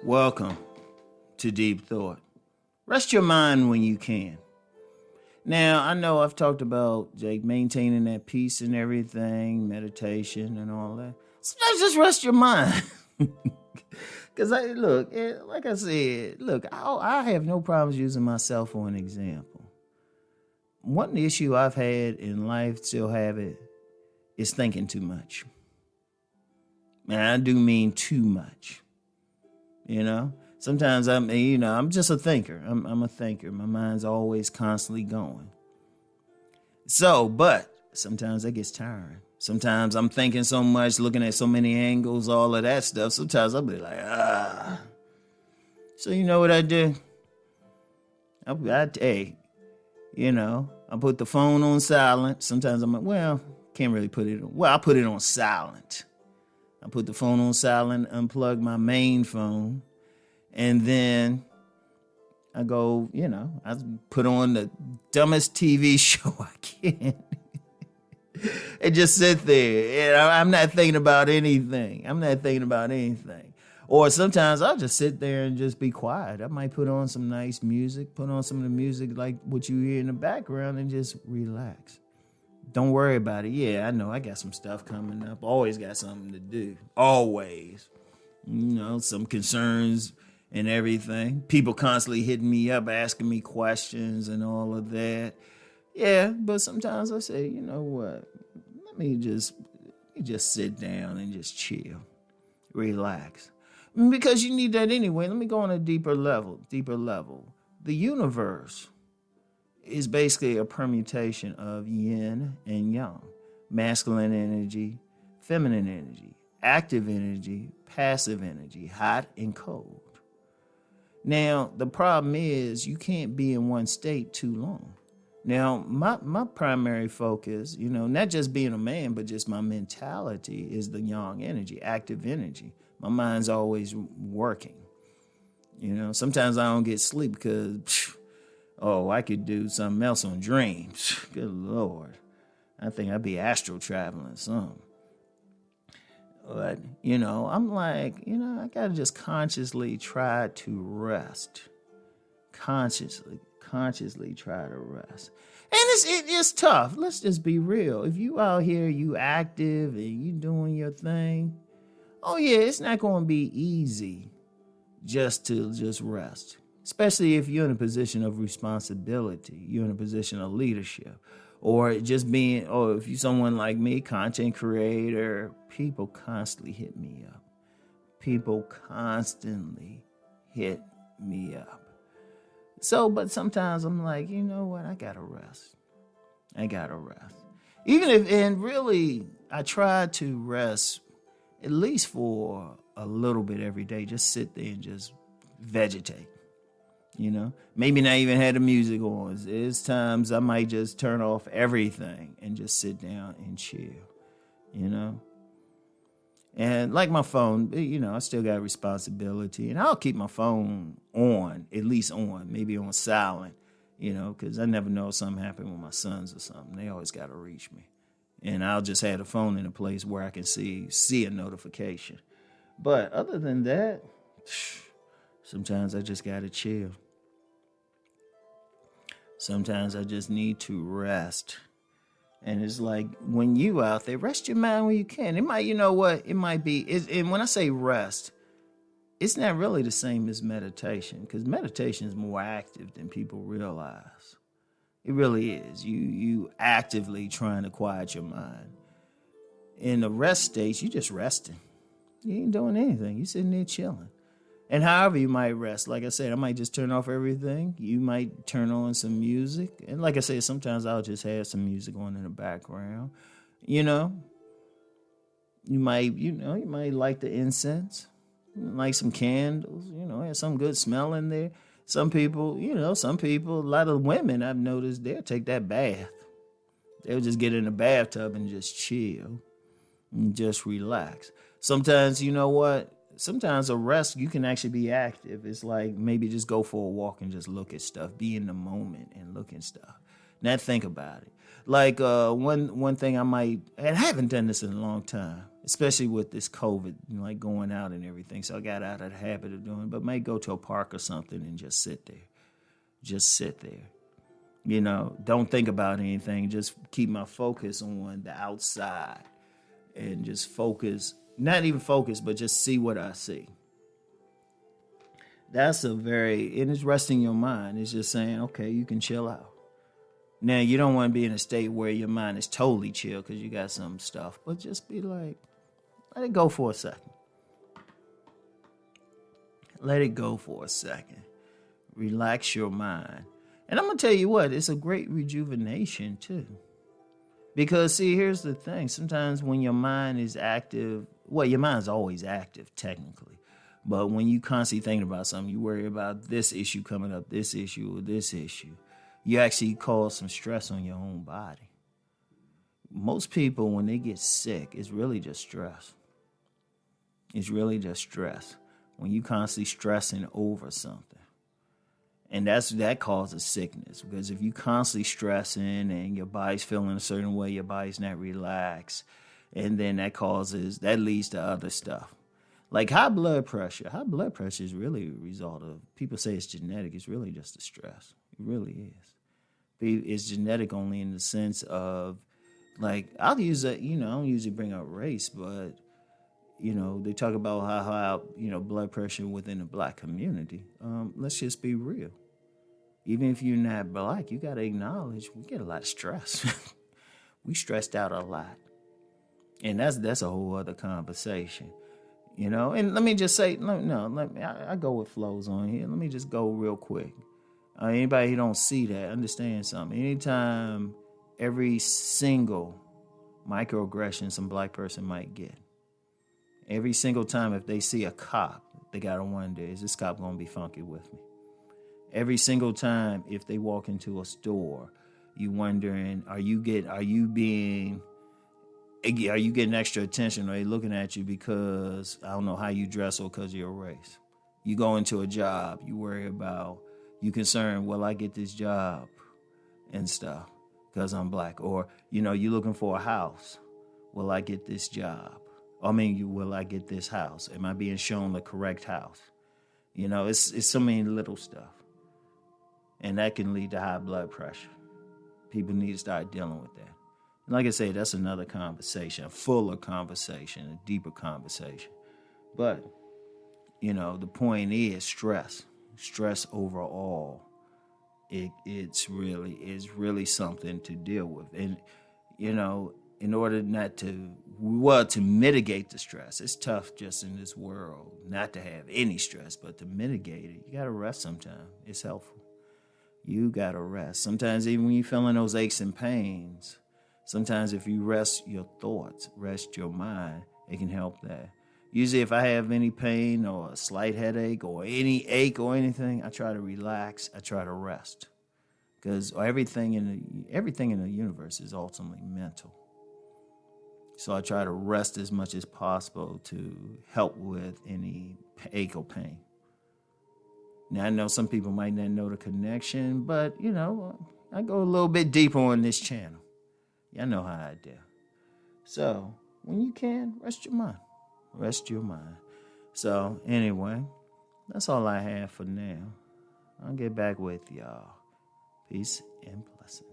Welcome to Deep Thought. Rest your mind when you can. Now, I know I've talked about maintaining that peace and everything, meditation and all that. Sometimes just rest your mind. Because like I said, I have no problems using myself for an example. One issue I've had in life, still have it, is thinking too much. And I do mean too much. Sometimes I'm just a thinker. I'm a thinker. My mind's always constantly going. But sometimes that gets tiring. Sometimes I'm thinking so much, looking at so many angles, all of that stuff. Sometimes I'll be like, So you know what I do? I put the phone on silent. Sometimes I'm like, can't really put it on. Well, I put it on silent. I put the phone on silent, unplug my main phone, and then I go, I put on the dumbest TV show I can and just sit there. And I'm not thinking about anything. Or sometimes I'll just sit there and just be quiet. I might put on some nice music, put on some of the music like what you hear in the background and just relax. Don't worry about it. Yeah, I know I got some stuff coming up. Always got something to do. Always. Some concerns and everything. People constantly hitting me up, asking me questions and all of that. Yeah, but sometimes I say, you know what? Let me just sit down and just chill. Relax. Because you need that anyway. Let me go on a deeper level. The universe is basically a permutation of yin and yang, masculine energy, feminine energy, active energy, passive energy, hot and cold. Now, the problem is you can't be in one state too long. Now, my primary focus, not just being a man, but just my mentality is the yang energy, active energy. My mind's always working. Sometimes I don't get sleep because I could do something else on dreams. Good Lord. I think I'd be astral traveling something. But, I'm like, I got to just consciously try to rest. Consciously try to rest. And it's tough. Let's just be real. If you out here, you active and you doing your thing, it's not going to be easy just to rest. Especially if you're in a position of responsibility, you're in a position of leadership, or if you're someone like me, content creator, people constantly hit me up. But sometimes I'm like, you know what? I gotta rest. I try to rest at least for a little bit every day. Just sit there and just vegetate. Maybe not even have the music on. There's times I might just turn off everything and just sit down and chill, And like my phone, I still got responsibility. And I'll keep my phone on, at least on, maybe on silent, because I never know if something happened with my sons or something. They always got to reach me. And I'll just have the phone in a place where I can see a notification. But other than that, sometimes I just got to chill. Sometimes I just need to rest. And it's like when you out there, rest your mind when you can. It might, it might be, and when I say rest, it's not really the same as meditation, because meditation is more active than people realize. It really is. You actively trying to quiet your mind. In the rest stage, you just resting. You ain't doing anything. You sitting there chilling. And however you might rest, like I said, I might just turn off everything. You might turn on some music. And like I said, sometimes I'll just have some music on in the background. You might like the incense, like some candles, have some good smell in there. Some people, a lot of women I've noticed, they'll take that bath. They'll just get in the bathtub and just chill and just relax. Sometimes, sometimes a rest, you can actually be active. It's like maybe just go for a walk and just look at stuff. Be in the moment and look at stuff. Not think about it. Like one thing and I haven't done this in a long time, especially with this COVID, like going out and everything. So I got out of the habit of doing it, but might go to a park or something and just sit there. Just sit there. Don't think about anything. Just keep my focus on the outside and just focus, not even focus, but just see what I see. And it's resting your mind. It's just saying, okay, you can chill out. Now, you don't want to be in a state where your mind is totally chill because you got some stuff, but just be like, let it go for a second. Let it go for a second. Relax your mind. And I'm going to tell you what, it's a great rejuvenation too. Because see, here's the thing. Sometimes when your mind is active, well, your mind's always active technically. But when you constantly thinking about something, you worry about this issue coming up, this issue, or this issue. You actually cause some stress on your own body. Most people, when they get sick, it's really just stress. It's really just stress. When you constantly stressing over something. And that causes sickness. Because if you constantly stressing and your body's feeling a certain way, your body's not relaxed. And then that leads to other stuff. Like high blood pressure. High blood pressure is really a result of, people say it's genetic. It's really just a stress. It really is. It's genetic only in the sense of, like, I'll use I don't usually bring up race, but, they talk about how blood pressure within the black community. Let's just be real. Even if you're not black, you got to acknowledge we get a lot of stress. We stressed out a lot. And that's a whole other conversation. And let me just say, I go with flows on here. Let me just go real quick. Anybody who don't see that, understand something. Anytime, every single microaggression some black person might get, every single time if they see a cop, they got to wonder, is this cop going to be funky with me? Every single time if they walk into a store, you wondering, are you getting extra attention? Or are they looking at you because, I don't know, how you dress or because of your race? You go into a job, you worry about, you concerned, will I get this job and stuff because I'm black? Or, you looking for a house. Will I get this job? Will I get this house? Am I being shown the correct house? It's so many little stuff. And that can lead to high blood pressure. People need to start dealing with that. And like I say, that's another conversation, a fuller conversation, a deeper conversation. But, the point is stress. Stress overall, it's really something to deal with. And, in order to mitigate the stress, it's tough just in this world not to have any stress, but to mitigate it, you got to rest sometimes. It's helpful. You got to rest. Sometimes even when you're feeling those aches and pains, sometimes if you rest your thoughts, rest your mind, it can help that. Usually if I have any pain or a slight headache or any ache or anything, I try to relax. I try to rest. Because everything in the universe is ultimately mental. So I try to rest as much as possible to help with any ache or pain. Now, I know some people might not know the connection, but, I go a little bit deeper on this channel. Y'all know how I do. So, when you can, rest your mind. Rest your mind. So, anyway, that's all I have for now. I'll get back with y'all. Peace and blessings.